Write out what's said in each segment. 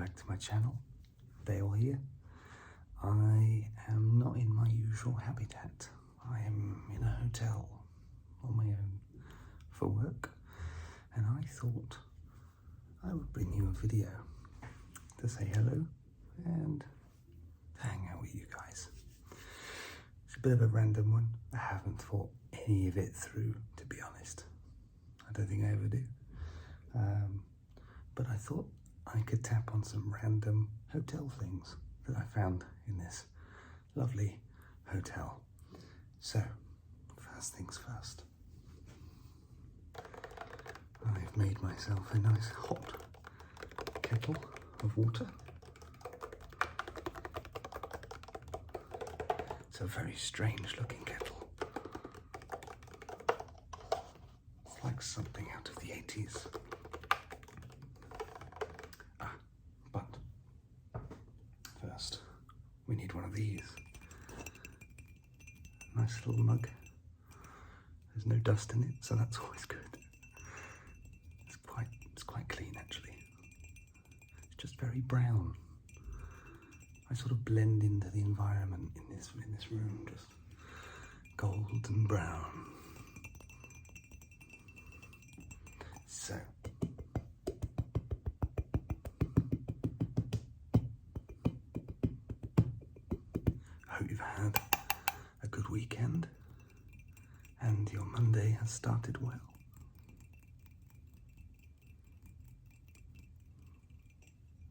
back to my channel. Dale here. I am not in my usual habitat. I am in a hotel on my own for work, and I thought I would bring you a video to say hello and hang out with you guys. It's a bit of a random one. I haven't thought any of it through, to be honest. I don't think I ever do. But I thought I could tap on some random hotel things that I found in this lovely hotel. So, first things first. I've made myself a nice hot kettle of water. It's a very strange looking kettle. It's like something out of the 80s. But first we need one of these. Nice little mug. There's no dust in it, so that's always good. It's quite clean actually. It's just very brown. I sort of blend into the environment in this room, just gold and brown. So I hope you've had a good weekend and your Monday has started well.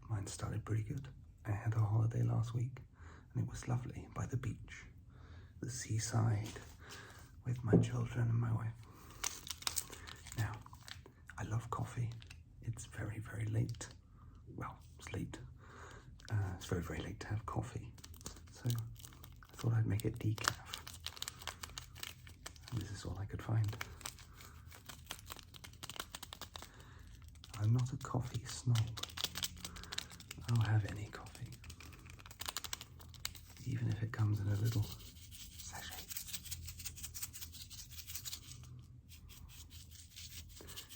Mine started pretty good. I had a holiday last week and it was lovely by the beach, the seaside, with my children and my wife. Now, I love coffee. It's very, very late. Well, it's late. It's very, very late to have coffee. So I thought I'd make it decaf. And this is all I could find. I'm not a coffee snob. I'll have any coffee, even if it comes in a little sachet.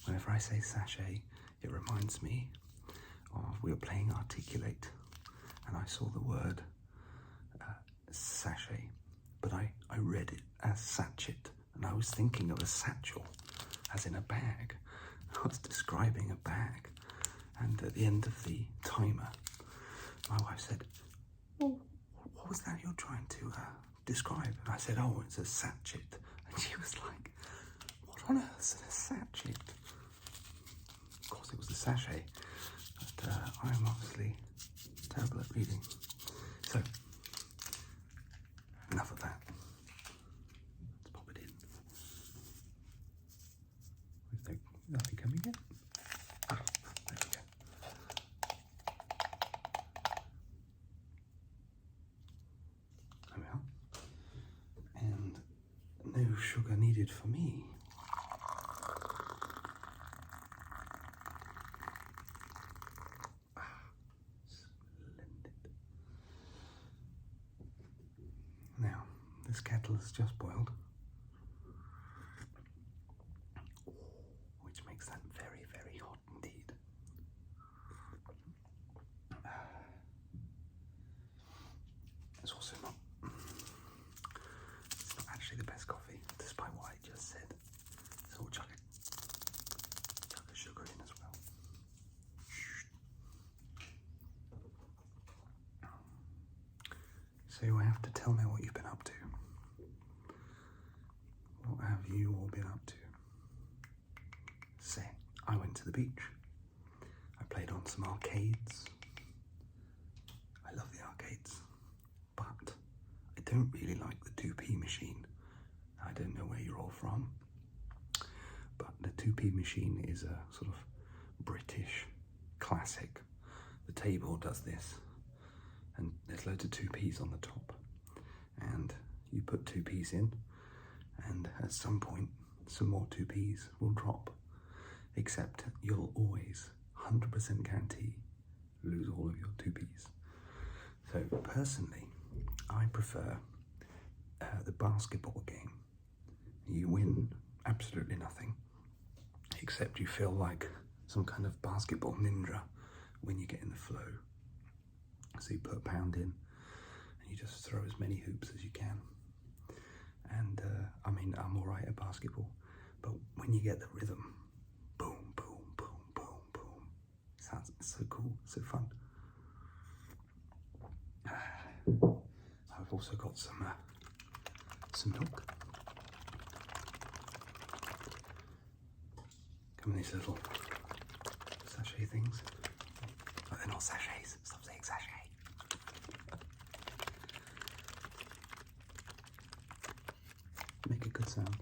Whenever I say sachet, it reminds me of we were playing Articulate, and I saw the word sachet, but I read it as sachet, and I was thinking of a satchel, as in a bag. I was describing a bag, and at the end of the timer, my wife said, "Oh, what was that you're trying to describe?" And I said, "Oh, it's a sachet." And she was like, "What on earth is a sachet?" Of course, it was a sachet, but I'm obviously terrible at reading. So, enough of that. Let's pop it in. Is there nothing coming in? Ah, there we go. There we are. And no sugar needed for me. Splendid. Now, this kettle has just boiled, which makes that very, very hot indeed. It's also not actually the best coffee, despite what I just said. So we'll chuck the sugar in as well. So you have to tell me what you've been up to. What have you all been up to? Say, I went to the beach. I played on some arcades. I love the arcades, but I don't really like the 2p machine. I don't know where you're all from, but the 2p machine is a sort of British classic. The table does this, and there's loads of 2p's on the top, and you put 2p's in, and at some point some more 2p's will drop, except you'll always 100% guarantee lose all of your 2p's. So personally, I prefer the basketball game. You win absolutely nothing, except you feel like some kind of basketball ninja when you get in the flow. So you put a pound in and you just throw as many hoops as you can. And I mean, I'm all right at basketball, but when you get the rhythm, boom, boom, boom, boom, boom, sounds so cool, so fun. I've also got some milk. Come in these little sachet things. Oh, they're not sachets. Stop saying sachet. Make a good sound.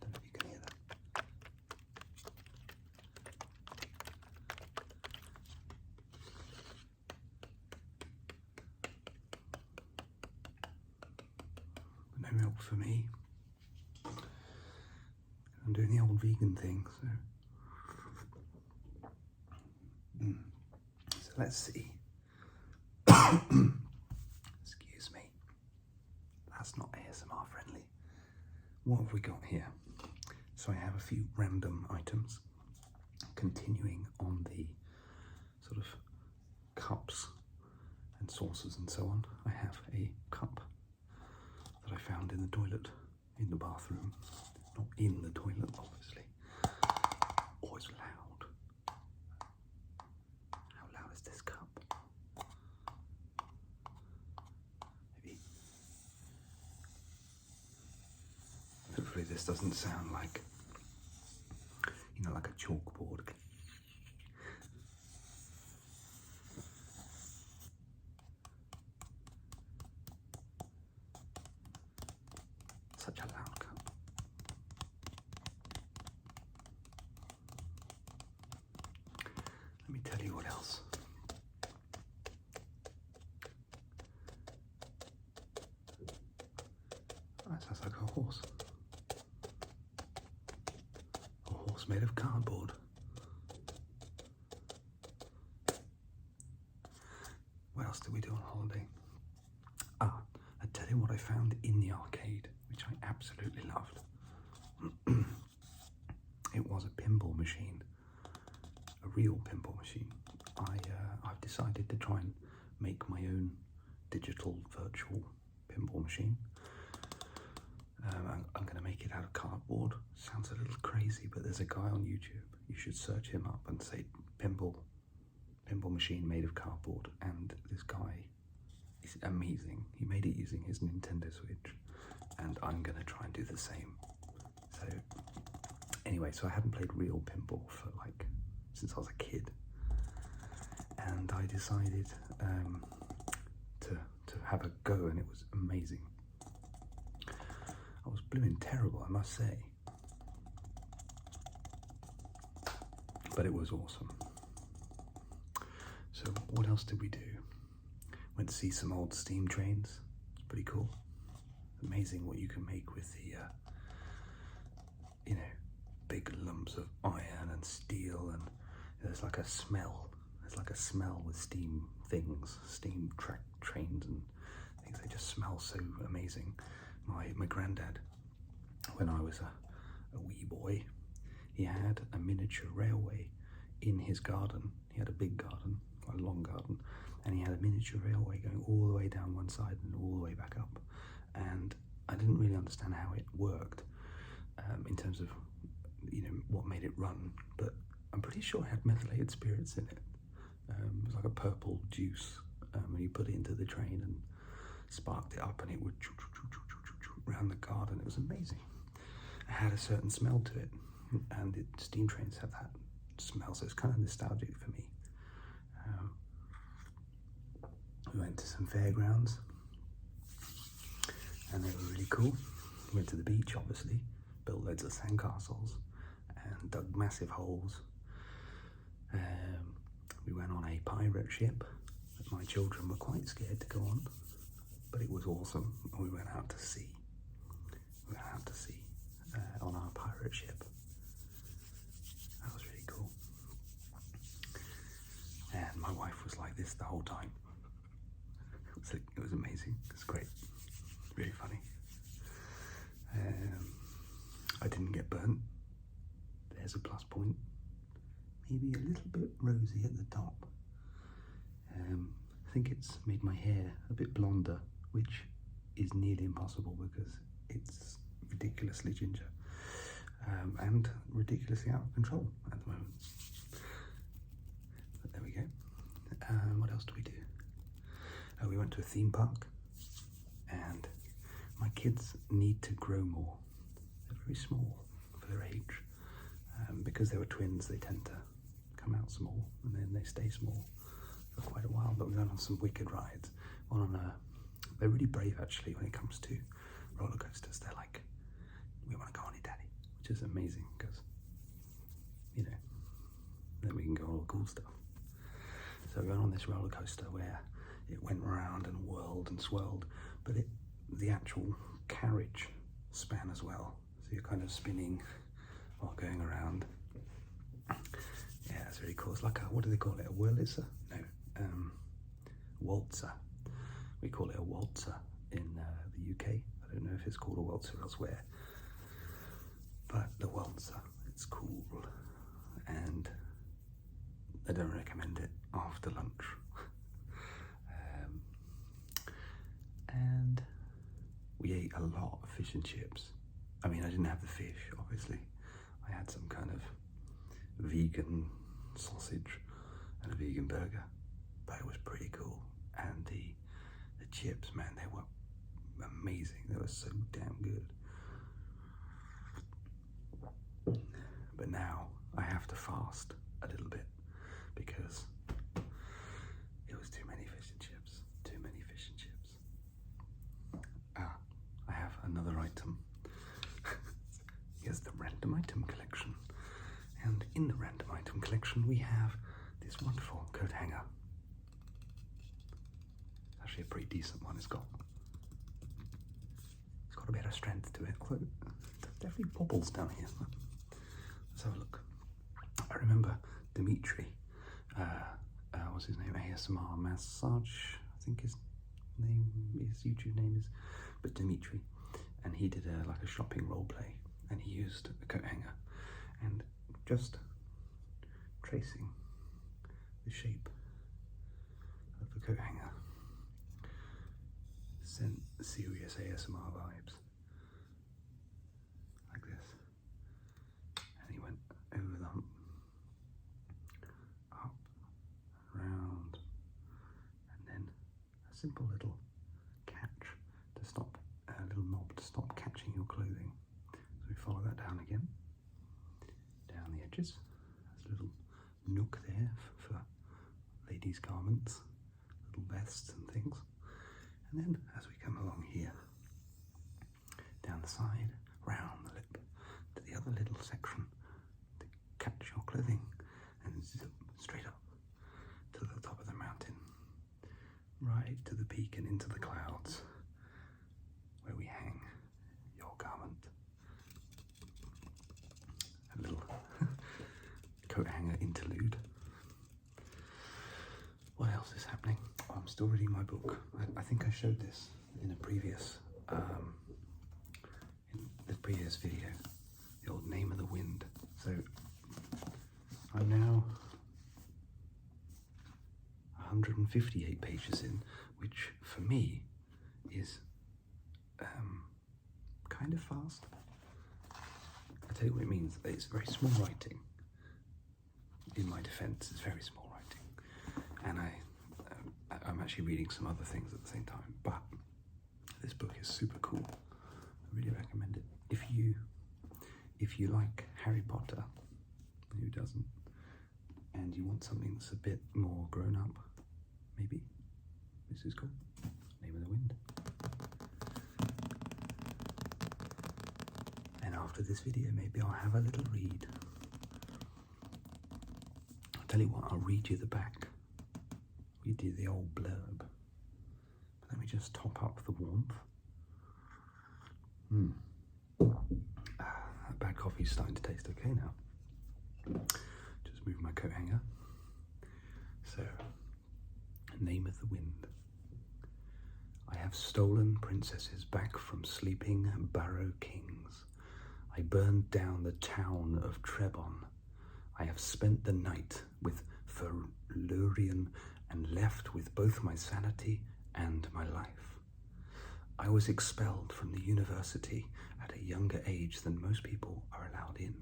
Don't know if you can hear that. But no milk for me. I'm doing the old vegan thing, so. So let's see. Excuse me. That's not ASMR friendly. What have we got here? So I have a few random items. Continuing on the sort of cups and saucers and so on, I have a cup that I found in the toilet, in the bathroom. Not in the toilet, obviously. Oh, it's loud. How loud is this cup? Maybe. Hopefully this doesn't sound like, you know, like a chalkboard. Such a loud cup. Let me tell you what else. That sounds like a horse. A horse made of cardboard. What else did we do on holiday? Ah, I tell you what I found in the arcade, which I absolutely loved. It was a pinball machine, a real pinball machine. I've decided to try and make my own digital virtual pinball machine. I'm going to make it out of cardboard. Sounds a little crazy, but there's a guy on YouTube. You should search him up and say pinball machine made of cardboard. And this guy is amazing. He made it using his Nintendo Switch, and I'm going to try and do the same. So anyway, so I haven't played real pinball for since I was a kid, and I decided to have a go, and it was amazing. I was blooming terrible, I must say, but it was awesome. So what else did we do? Went to see some old steam trains. It's pretty cool. Amazing what you can make with the you know, big lumps of iron and steel, and there's like a smell. There's like a smell with steam things, steam trains and things. They just smell so amazing. My granddad, when I was a wee boy, he had a miniature railway in his garden. He had a big garden, quite a long garden, and he had a miniature railway going all the way down one side and all the way back up. And I didn't really understand how it worked in terms of, you know, what made it run, but I'm pretty sure it had methylated spirits in it. It was like a purple juice, and you put it into the train and sparked it up, and it would around the garden. It was amazing. It had a certain smell to it, and steam trains have that smell, so it's kind of nostalgic for me. We went to some fairgrounds, and they were really cool. We went to the beach, obviously, built loads of sandcastles and dug massive holes. We went on a pirate ship that my children were quite scared to go on, but it was awesome. We went out to sea. We went out to sea on our pirate ship. That was really cool. And my wife was like this the whole time. It was amazing. It was great. Really funny. I didn't get burnt. There's a plus point. maybe a little bit rosy at the top. I think it's made my hair a bit blonder, which is nearly impossible because it's ridiculously ginger and ridiculously out of control at the moment. But there we go. What else do we do? We went to a theme park, and my kids need to grow more. They're very small for their age. Because they were twins, they tend to come out small and then they stay small for quite a while. But we went on some wicked rides. They're really brave actually when it comes to roller coasters. They're like, we want to go on it, Daddy, which is amazing because, you know, then we can go all the cool stuff. So we went on this roller coaster where it went round and whirled and swirled, but the actual carriage span as well. So you're kind of spinning while going around. Yeah, it's really cool. It's like what do they call it? A Wurlitzer? No, waltzer. We call it a waltzer in the UK. I don't know if it's called a waltzer elsewhere, but the waltzer, it's cool, and I don't recommend it after lunch. And we ate a lot of fish and chips. I mean, I didn't have the fish, obviously. I had some kind of vegan sausage and a vegan burger, but it was pretty cool. And the chips, man, they were amazing. They were so damn good. But now I have to fast a little bit because it was too many fish and chips. Too many fish and chips. I have another item. Here's the random item collection. And in the random item collection, we have this wonderful coat hanger. It's actually a pretty decent one. It's got a bit of strength to it. Although it definitely bobbles down here. Let's have a look. I remember Dimitri, what's his name? ASMR Massage, I think his YouTube name is, but Dimitri. And he did like a shopping role play, and he used a coat hanger, and just tracing the shape of the coat hanger sent serious ASMR vibes, like this. And he went over the hump, up, round, and then a simple little catch to stop, a little knob to stop catching your clothing. So we follow that down again, down the edges. There's a little nook there for ladies' garments, little vests and things. And then as we come along here, down the side, round the lip, to the other little section to catch your clothing, and zip straight up to the top of the mountain, right to the peak and into the clouds, where we hang your garment. A little coat hanger interlude. What else is happening? Oh, I'm still reading my book. I think I showed this in a previous video, the old Name of the Wind. So I'm now 158 pages in, which for me is kind of fast. I'll tell you what it means. It's very small writing. In my defense, it's very small writing. And I'm actually reading some other things at the same time, but this book is super cool. I really recommend it. If you like Harry Potter, who doesn't, and you want something that's a bit more grown up, maybe this is cool. Name of the Wind. And after this video, maybe I'll have a little read. I'll tell you what, I'll read you the back. Read you the old blurb. But let me just top up the warmth. That bad coffee's starting to taste okay now. Just move my coat hanger. So, Name of the Wind. I have stolen princesses back from sleeping barrow kings. I burned down the town of Trebon. I have spent the night with Frisson and left with both my sanity and my life. I was expelled from the university at a younger age than most people are allowed in.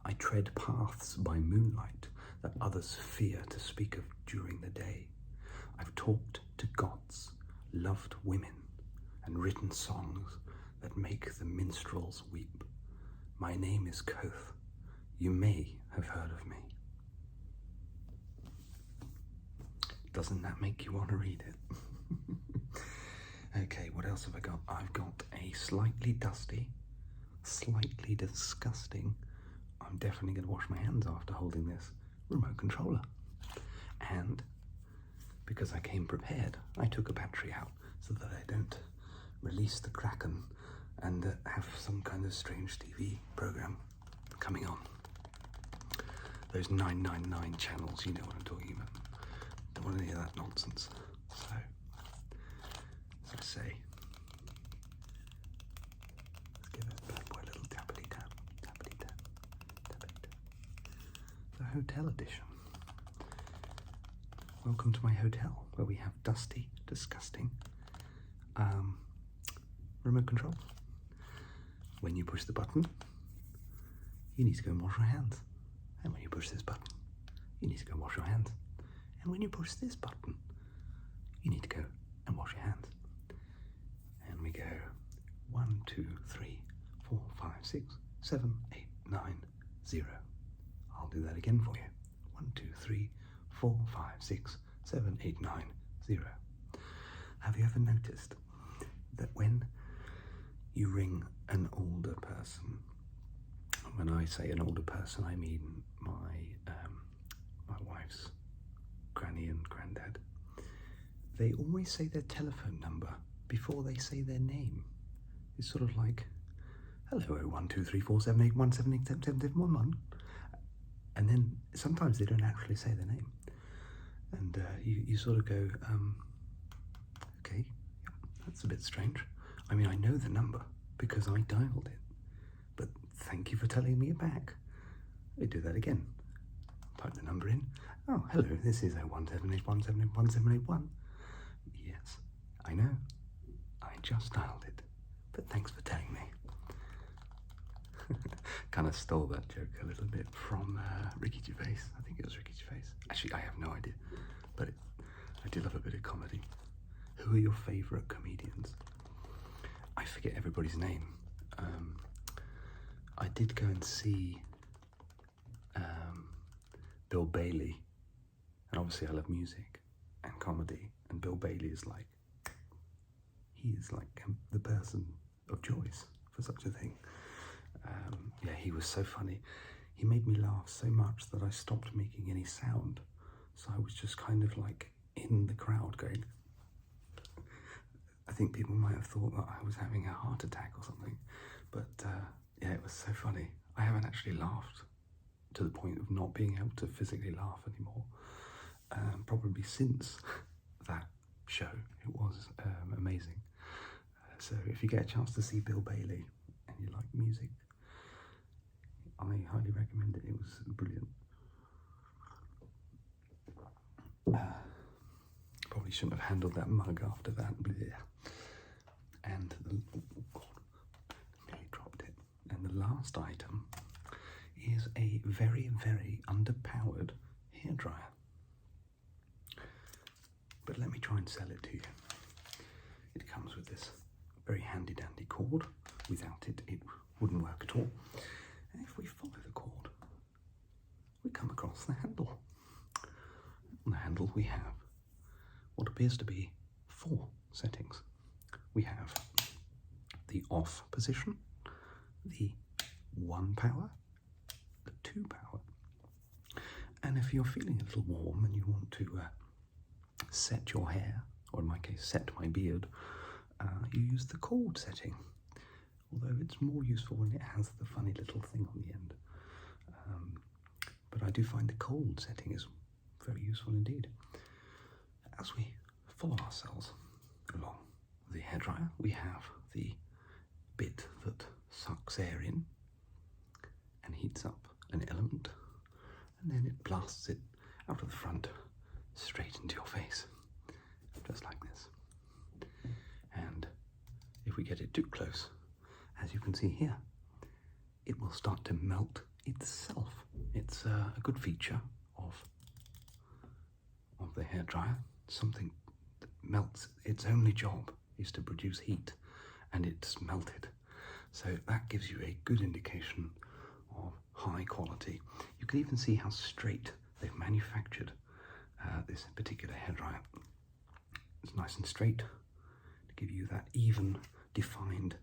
I tread paths by moonlight that others fear to speak of during the day. I've talked to gods, loved women, and written songs that make the minstrels weep. My name is Koth. You may have heard of me. Doesn't that make you want to read it? Okay, what else have I got? I've got a slightly dusty, slightly disgusting, I'm definitely going to wash my hands after holding this, remote controller. And because I came prepared, I took a battery out so that I don't release the Kraken and have some kind of strange TV program coming on. Those 999 channels, you know what I'm talking about. Don't want any of that nonsense. So, as I say, let's give that bad boy a little tappity tap, tappity tap, tappity tap. The hotel edition. Welcome to my hotel, where we have dusty, disgusting remote control. When you push the button, you need to go and wash your hands. And when you push this button, you need to go and wash your hands. And when you push this button, you need to go and wash your hands. And we go 1, 2, 3, 4, 5, 6, 7, 8, 9, 0. I'll do that again for you. 1, 2, 3, 4, 5, 6, 7, 8, 9, 0. Have you ever noticed that when you ring an older person, when I say an older person, I mean my wife's granny and granddad, they always say their telephone number before they say their name. It's sort of like, hello, 1, 2, 3, 4, 7, 8, 1, 7, 8, 7, 7, 7, 1, 1. And then sometimes they don't actually say their name. And you sort of go, okay, yeah, that's a bit strange. I mean, I know the number because I dialed it, but thank you for telling me it back. I do that again. Type the number in. Oh, hello, this is 01781781781. Yes, I know. I just dialed it, but thanks for telling me. Kind of stole that joke a little bit from Ricky Gervais. I think it was Ricky Gervais. Actually, I have no idea, but I do love a bit of comedy. Who are your favourite comedians? I forget everybody's name. I did go and see Bill Bailey, and obviously I love music and comedy, and Bill Bailey is like, he is like the person of choice for such a thing. Yeah, he was so funny. He made me laugh so much that I stopped making any sound. So I was just kind of like in the crowd going, I think people might have thought that I was having a heart attack or something. But yeah, it was so funny. I haven't actually laughed to the point of not being able to physically laugh anymore. Probably since that show. It was amazing. So if you get a chance to see Bill Bailey and you like music, I highly recommend it. It was brilliant. Probably shouldn't have handled that mug after that. And nearly dropped it. And the last item is a very, very underpowered hairdryer. But let me try and sell it to you. It comes with this very handy dandy cord. Without it, it wouldn't work at all. And if we follow the cord, we come across the handle. On the handle we have what appears to be 4 settings. We have the off position, the 1 power, the 2 power, and if you're feeling a little warm and you want to set your hair, or in my case set my beard, you use the cold setting, although it's more useful when it has the funny little thing on the end. But I do find the cold setting is very useful indeed. As we follow ourselves along the hairdryer, we have the bit that sucks air in and heats up an element, and then it blasts it out of the front straight into your face, just like this. And if we get it too close, as you can see here, it will start to melt itself. It's a good feature of the hairdryer. Something that melts, its only job is to produce heat, and it's melted. So that gives you a good indication of high quality. You can even see how straight they've manufactured this particular hairdryer. It's nice and straight to give you that even, defined,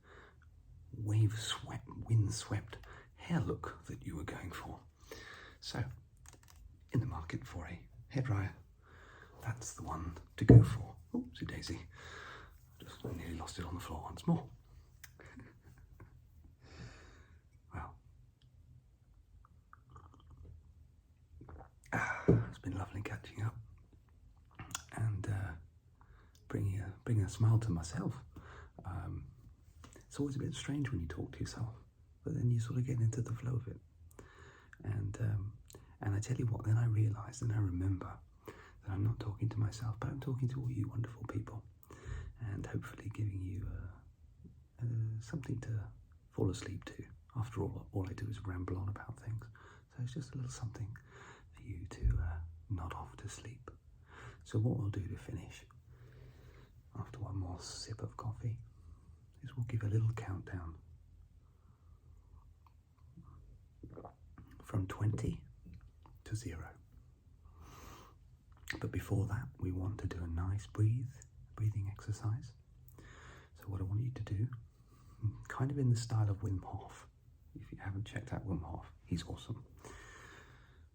wave-swept, wind-swept hair look that you were going for. So, in the market for a hairdryer, that's the one to go for. Oopsie daisy. Just nearly lost it on the floor once more. Well, it's been lovely catching up and bringing a smile to myself. It's always a bit strange when you talk to yourself, but then you sort of get into the flow of it. And I tell you what, then I realise and I remember that I'm not talking to myself, but I'm talking to all you wonderful people, and hopefully giving you something to fall asleep to. After all I do is ramble on about things, so it's just a little something for you to nod off to sleep. So what we'll do to finish, after one more sip of coffee, is we'll give a little countdown from 20 to 0. But before that, we want to do a nice breathing exercise. So what I want you to do, kind of in the style of Wim Hof. If you haven't checked out Wim Hof, he's awesome.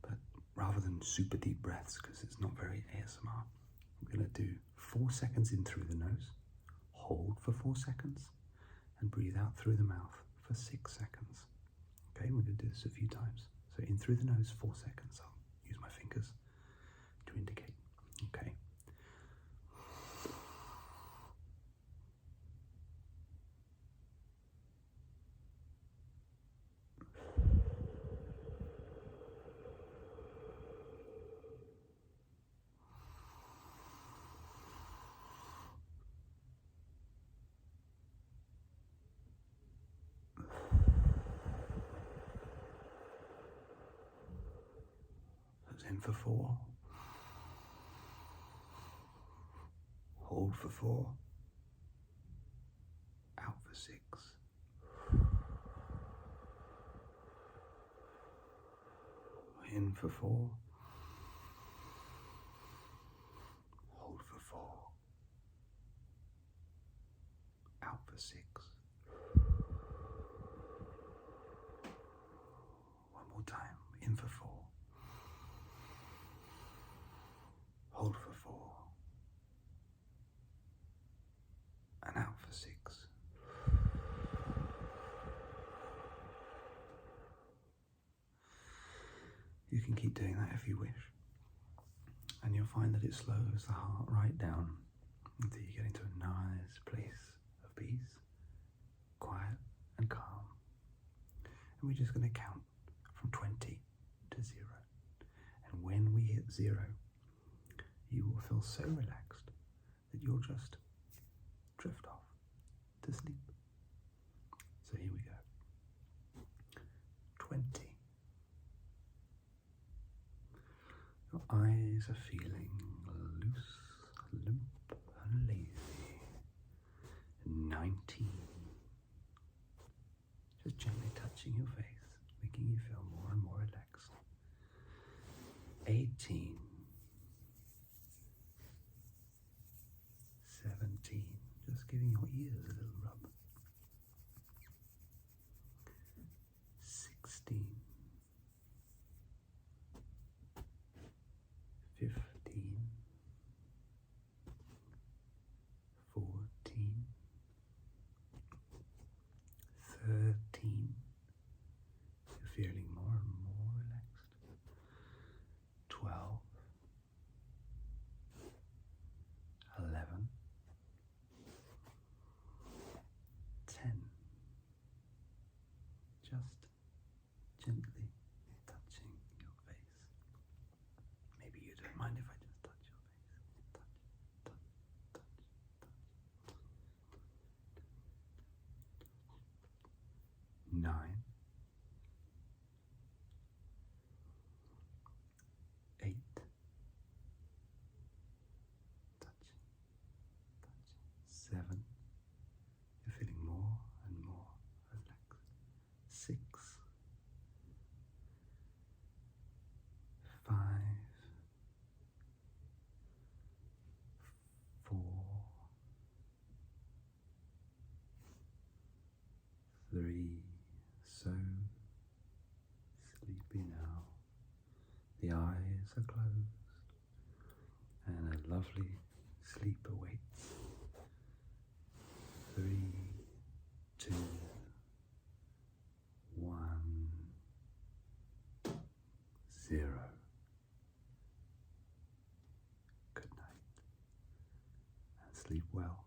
But rather than super deep breaths, because it's not very ASMR, we're going to do 4 seconds in through the nose, hold for 4 seconds, and breathe out through the mouth for 6 seconds. Okay, we're going to do this a few times. So in through the nose, 4 seconds. I'll use my fingers to indicate. Okay. In for 4, hold for 4, out for 6, in for 4, hold for 4, out for 6. One more time, in for 4. Hold for 4, and out for 6. You can keep doing that if you wish, and you'll find that it slows the heart right down until you get into a nice place of peace, quiet and calm. And we're just going to count from 20 to 0, and when we hit 0, you will feel so relaxed that you'll just drift off to sleep. So here we go. 20. Your eyes are feeling loose, limp, and lazy. 19. Just gently touching your face, making you feel more and more relaxed. 18. 17, just giving your ears a little rub. 16, 15, 14, 13, you're feeling more and more relaxed. 12, 11, 10. Just gently eyes are closed, and a lovely sleep awaits. 3, 2, 1, 0. Good night, and sleep well.